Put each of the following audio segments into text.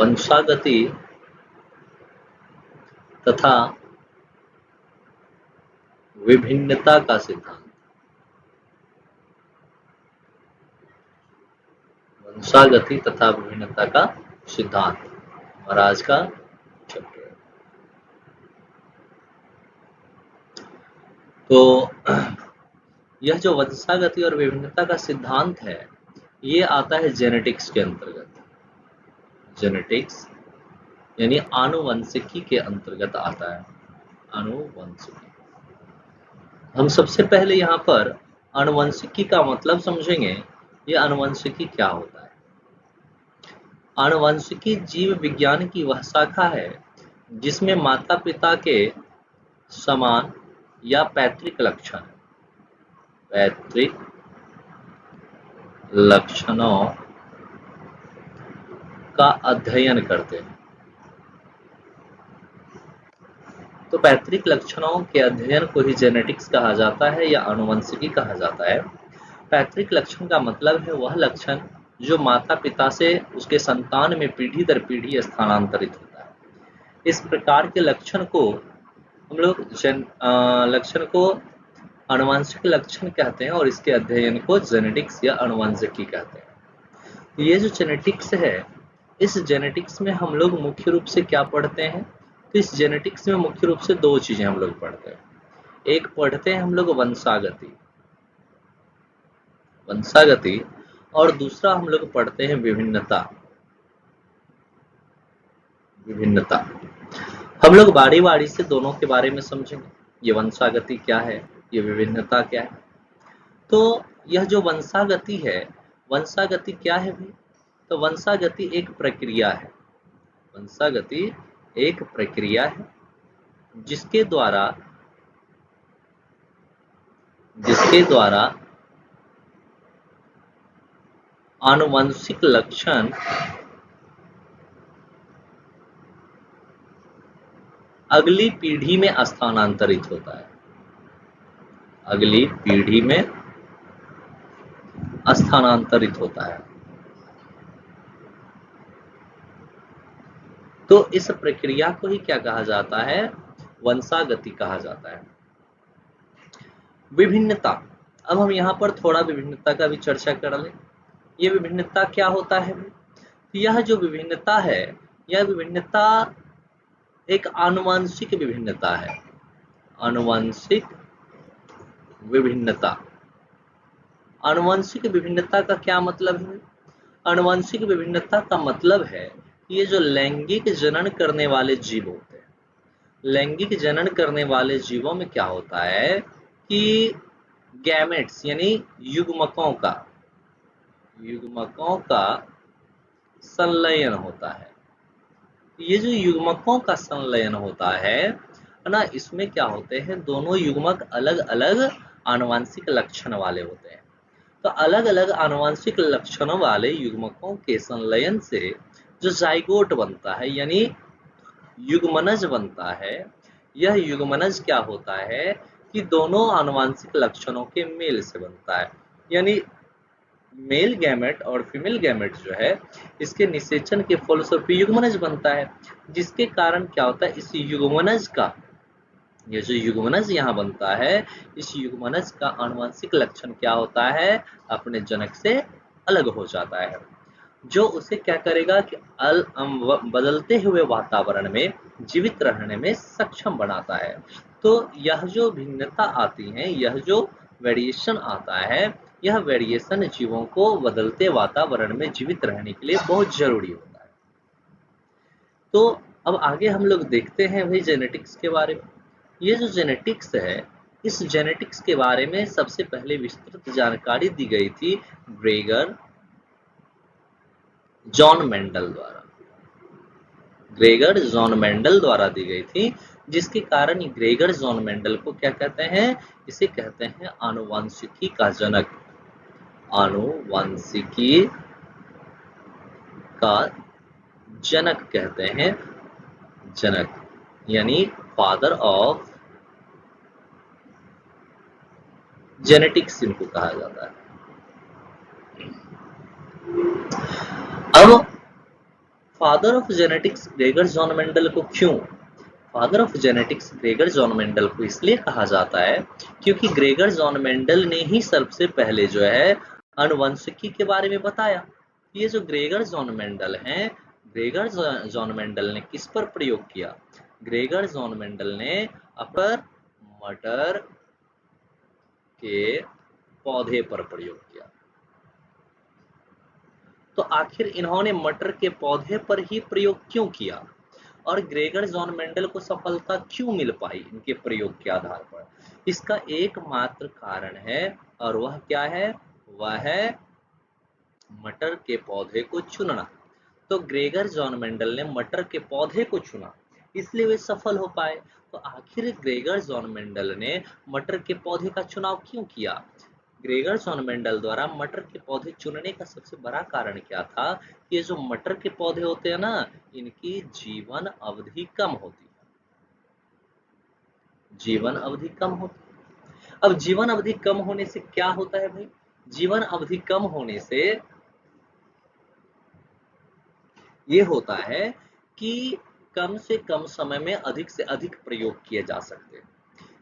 वंशागति तथा विभिन्नता का सिद्धांत। वंशागति तथा विभिन्नता का सिद्धांत हमारा आज का चैप्टर है। तो यह जो वंशागति और विभिन्नता का सिद्धांत है, ये आता है जेनेटिक्स के अंतर्गत। जेनेटिक्स यानी आनुवंशिकी के अंतर्गत आता है। आनुवंशिकी। हम सबसे पहले यहाँ पर आनुवंशिकी का मतलब समझेंगे। ये आनुवंशिकी क्या होता है? आनुवंशिकी जीव विज्ञान की वह शाखा है जिसमें माता पिता के समान या पैतृक लक्षणों का अध्ययन करते हैं। तो पैतृक लक्षणों के अध्ययन को ही जेनेटिक्स कहा जाता है या आनुवंशिकी कहा जाता है। पैतृक लक्षण का मतलब है वह लक्षण जो माता पिता से उसके संतान में पीढ़ी दर पीढ़ी स्थानांतरित होता है। इस प्रकार के लक्षण को हम लोग लक्षण को आनुवंशिक लक्षण कहते हैं और इसके अध्ययन को जेनेटिक्स या आनुवंशिकी कहते हैं। ये जो जेनेटिक्स है, इस जेनेटिक्स में हम लोग मुख्य रूप से क्या पढ़ते हैं? तो इस जेनेटिक्स में मुख्य रूप से दो चीजें हम लोग पढ़ते हैं। एक पढ़ते हैं हम लोग वंशागति और दूसरा हम लोग पढ़ते हैं विभिन्नता। हम लोग बारी बारी से दोनों के बारे में समझेंगे। ये वंशागति क्या है, ये विभिन्नता क्या है। तो यह जो वंशागति है, वंशागति क्या है भाई? तो वंशागति एक प्रक्रिया है। वंशागति एक प्रक्रिया है जिसके द्वारा आनुवंशिक लक्षण अगली पीढ़ी में स्थानांतरित होता है। अगली पीढ़ी में स्थानांतरित होता है। तो इस प्रक्रिया को ही क्या कहा जाता है? वंशागति कहा जाता है। विभिन्नता, अब हम यहाँ पर थोड़ा विभिन्नता का भी चर्चा कर लें। ये विभिन्नता क्या होता है? यह जो विभिन्नता है, यह विभिन्नता एक आनुवंशिक विभिन्नता है। आनुवंशिक विभिन्नता। आनुवंशिक विभिन्नता का क्या मतलब है? आनुवंशिक विभिन्नता का मतलब है कि ये जो लैंगिक जनन करने वाले जीव होते हैं, लैंगिक जनन करने वाले जीवों में क्या होता है कि गैमेट्स यानी युग्मकों का संलयन होता है। ये जो युग्मकों का संलयन होता है ना, इसमें क्या होते हैं, दोनों युग्मक अलग अलग आनुवंशिक लक्षण वाले होते हैं। तो अलग अलग आनुवंशिक लक्षणों वाले युग्मकों के संलयन से जो जाइगोट बनता है यानी युग्मनज बनता है, यह युग्मनज क्या होता है कि दोनों आनुवंशिक लक्षणों के मेल से बनता है। यानी मेल गैमेट और फीमेल गैमेट जो है, इसके निषेचन के फलस्वरूप युग्मनज बनता है, जिसके कारण क्या होता है, इस युग्मनज का, ये जो युग्मनज यहाँ बनता है, इस युग्मनज का आनुवंशिक लक्षण क्या होता है, अपने जनक से अलग हो जाता है, जो उसे क्या करेगा कि बदलते हुए वातावरण में जीवित रहने में सक्षम बनाता है। तो यह जो भिन्नता आती है, यह जो वेरिएशन आता है, यह वेरिएशन जीवों को बदलते वातावरण में जीवित रहने के लिए बहुत जरूरी होता है। तो अब आगे हम लोग देखते हैं भाई जेनेटिक्स के बारे में। ये जो जेनेटिक्स है, इस जेनेटिक्स के बारे में सबसे पहले विस्तृत जानकारी दी गई थी ग्रेगर जॉन मेंडल द्वारा दी गई थी, जिसके कारण ग्रेगर जॉन मेंडल को क्या कहते हैं, इसे कहते हैं आनुवंशिकी का जनक। आनुवंशिकी का जनक कहते हैं, जनक यानी फादर ऑफ जेनेटिक्स इनको कहा जाता है। अब father of genetics Gregor John Mendel को क्यों father of genetics Gregor John Mendel को इसलिए कहा जाता है क्योंकि ग्रेगर जॉन मेंडल ने ही सबसे पहले जो है आनुवंशिकी के बारे में बताया। ये जो ग्रेगर जॉन मेंडल हैं, ग्रेगर जॉन मेंडल ने किस पर प्रयोग किया? ग्रेगर जॉन मेंडल ने अपर मटर के पौधे पर प्रयोग किया। तो आखिर इन्होंने मटर के पौधे पर ही प्रयोग क्यों किया और ग्रेगर जॉन मेंडल को सफलता क्यों मिल पाई इनके प्रयोग के आधार पर? इसका एकमात्र कारण है और वह क्या है? वह है मटर के पौधे को चुनना। तो ग्रेगर जॉन मेंडल ने मटर के पौधे को चुना, इसलिए वे सफल हो पाए। तो आखिर ग्रेगर जॉन मेंडल ने मटर के पौधे का चुनाव क्यों किया? ग्रेगर जॉन मेंडल द्वारा मटर के पौधे चुनने का सबसे बड़ा कारण क्या था? ये जो मटर के पौधे होते हैं ना, इनकी जीवन अवधि कम होती है। जीवन अवधि कम होती है। अब जीवन अवधि कम होने से क्या होता है भाई? जीवन अवधि कम होने से ये होता है कि कम से कम समय में अधिक से अधिक प्रयोग किए जा सकते हैं।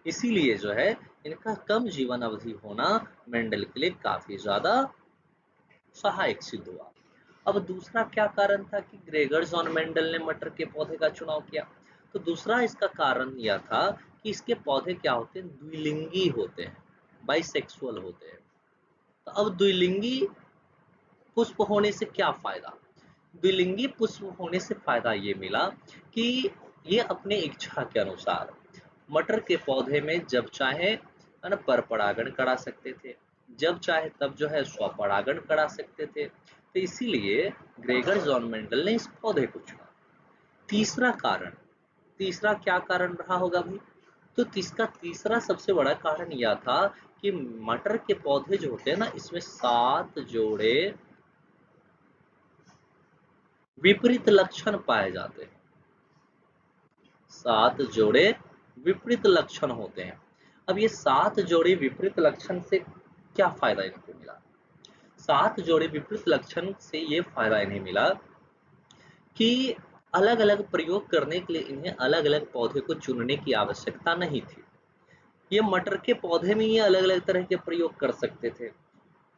इसीलिए जो है इनका कम जीवन अवधि होना मेंडल के लिए काफी ज्यादा सहायक सिद्ध हुआ। अब दूसरा क्या कारण था कि ग्रेगर जॉन मेंडल ने मटर के पौधे का चुनाव किया? तो दूसरा इसका कारण यह था कि इसके पौधे क्या होते हैं? द्विलिंगी होते हैं, बाइसेक्सुअल होते हैं। तो अब द्विलिंगी पुष्प होने से क्या फायदा? द्विलिंगी पुष्प होने से फायदा ये मिला कि ये अपने इच्छा के अनुसार मटर के पौधे में जब चाहे है ना पर परागण करा सकते थे, जब चाहे तब जो है स्वपरागण करा सकते थे। तो इसीलिए ग्रेगर जॉन मेंडल ने इस पौधे को चुना। तीसरा कारण, तीसरा क्या कारण रहा होगा भाई? तो इसका तीसरा सबसे बड़ा कारण यह था कि मटर के पौधे जो होते हैं ना, इसमें 7 जोड़े विपरीत लक्षण पाए जाते हैं। 7 जोड़े विपरीत लक्षण होते हैं। अब ये 7 जोड़े विपरीत लक्षण से क्या फायदा इनको मिला? 7 जोड़े विपरीत लक्षण से ये फायदा इन्हें मिला कि अलग अलग प्रयोग करने के लिए इन्हें अलग अलग पौधे को चुनने की आवश्यकता नहीं थी। ये मटर के पौधे में ये अलग अलग तरह के प्रयोग कर सकते थे।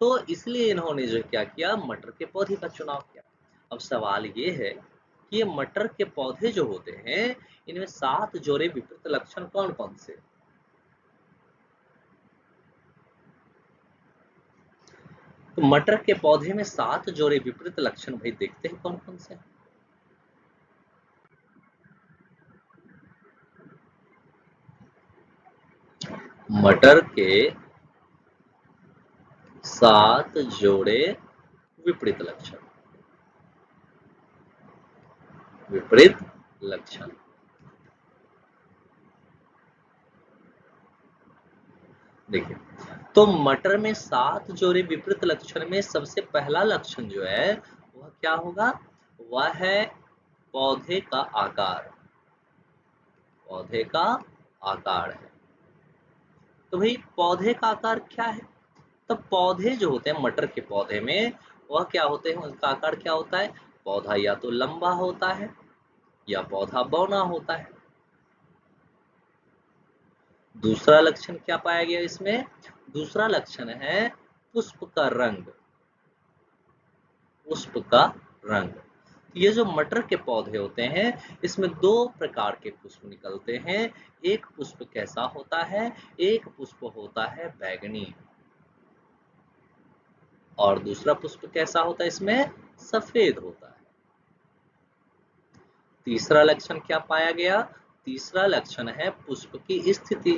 तो इसलिए इन्होंने जो क्या किया, मटर के पौधे का चुनाव किया। अब सवाल ये है कि ये मटर के पौधे जो होते हैं, इनमें 7 जोड़े विपरीत लक्षण कौन कौन से? तो मटर के पौधे में 7 जोड़े विपरीत लक्षण भाई देखते हैं कौन कौन से? मटर के 7 जोड़े विपरीत लक्षण, विपरीत लक्षण। देखिए, तो मटर में 7 जोड़े विपरीत लक्षण में सबसे पहला लक्षण जो है वह क्या होगा? वह है पौधे का आकार। पौधे का आकार है। तो भाई पौधे का आकार क्या है? तो पौधे जो होते हैं मटर के पौधे में, वह क्या होते हैं? उनका आकार क्या होता है? पौधा या तो लंबा होता है या पौधा बौना होता है। दूसरा लक्षण क्या पाया गया इसमें? दूसरा लक्षण है पुष्प का रंग। पुष्प का रंग। ये जो मटर के पौधे होते हैं, इसमें 2 प्रकार के पुष्प निकलते हैं। एक पुष्प कैसा होता है? एक पुष्प होता है बैंगनी और दूसरा पुष्प कैसा होता है? इसमें सफेद होता है। तीसरा लक्षण क्या पाया गया? तीसरा लक्षण है पुष्प की स्थिति।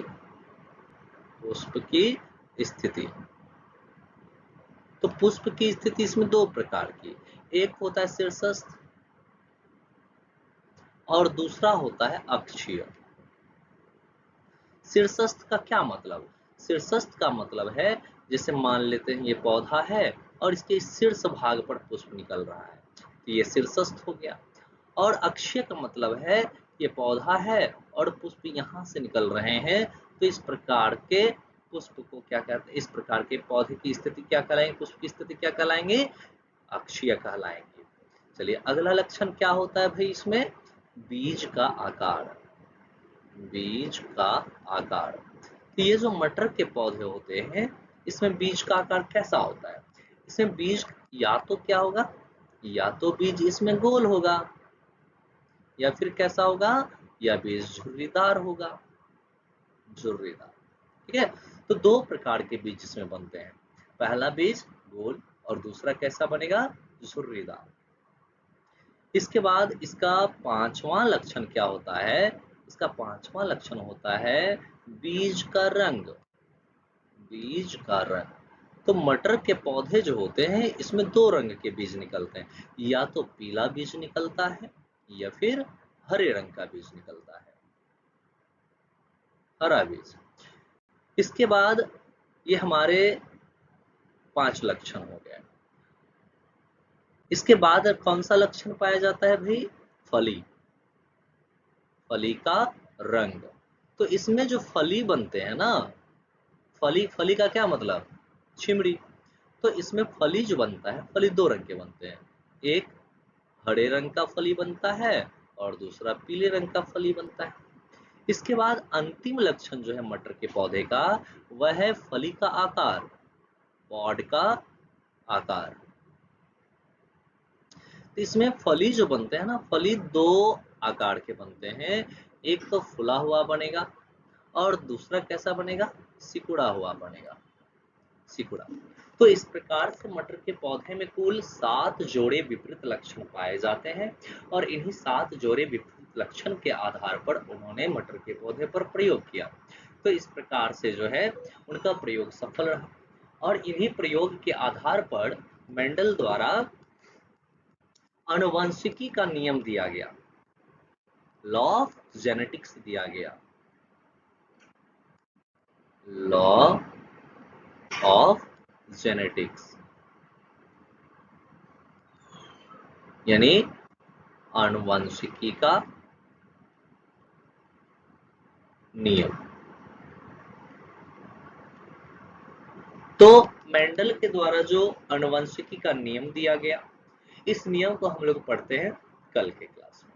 पुष्प की स्थिति। तो पुष्प की स्थिति इसमें 2 प्रकार की, एक होता है शीर्षस्थ और दूसरा होता है अक्षीय। शीर्षस्थ का क्या मतलब? शीर्षस्थ का मतलब है जैसे मान लेते हैं ये पौधा है और इसके शीर्ष भाग पर पुष्प निकल रहा है, तो ये शीर्षस्थ हो गया। और अक्षीय का मतलब है ये पौधा है और पुष्प यहाँ से निकल रहे हैं, तो इस प्रकार के पुष्प को क्या कहते हैं? इस प्रकार के पौधे की स्थिति क्या कहलाएंगे? पुष्प की स्थिति क्या कहलाएंगे? अक्षीय कहलाएंगे। चलिए अगला लक्षण क्या होता है भाई इसमें, बीज का आकार। बीज का आकार, तो ये जो मटर के पौधे होते हैं इसमें बीज का आकार कैसा होता है, इसमें बीज या तो क्या होगा, या तो बीज इसमें गोल होगा, या फिर कैसा होगा, या बीज झुर्रीदार होगा, झुर्रीदार। ठीक है, तो दो प्रकार के बीज इसमें बनते हैं, पहला बीज गोल और दूसरा कैसा बनेगा, झुर्रीदार। इसके बाद इसका पांचवा लक्षण क्या होता है, इसका पांचवा लक्षण होता है बीज का रंग। बीज का रंग, तो मटर के पौधे जो होते हैं इसमें दो रंग के बीज निकलते हैं, या तो पीला बीज निकलता है या फिर हरे रंग का बीज निकलता है, हरा बीज। इसके बाद ये हमारे 5 लक्षण हो गए। इसके बाद कौन सा लक्षण पाया जाता है भाई, फली। फली का रंग, तो इसमें जो फली बनते हैं ना, फली, फली का क्या मतलब, छिमड़ी। तो इसमें फली जो बनता है, फली दो रंग के बनते हैं, एक हरे रंग का फली बनता है और दूसरा पीले रंग का फली बनता है। इसके बाद अंतिम लक्षण जो है मटर के पौधे का, वह है फली का आकार, पॉड का आकार। तो इसमें फली जो बनते हैं ना, फली दो आकार के बनते हैं, एक तो फुला हुआ बनेगा और दूसरा कैसा बनेगा, सिकुड़ा हुआ बनेगा, सिकुड़ा। तो इस प्रकार से मटर के पौधे में कुल 7 जोड़े विपरीत लक्षण पाए जाते हैं और इन्हीं 7 जोड़े विपरीत लक्षण के आधार पर उन्होंने मटर के पौधे पर प्रयोग किया। तो इस प्रकार से जो है उनका प्रयोग सफल रहा और इन्हीं प्रयोग के आधार पर मेंडल द्वारा आनुवंशिकी का नियम दिया गया, लॉ ऑफ जेनेटिक्स दिया गया, लॉ ऑफ जेनेटिक्स, यानी आनुवंशिकी का नियम। तो मेंडल के द्वारा जो आनुवंशिकी का नियम दिया गया, इस नियम को हम लोग पढ़ते हैं कल के क्लास में।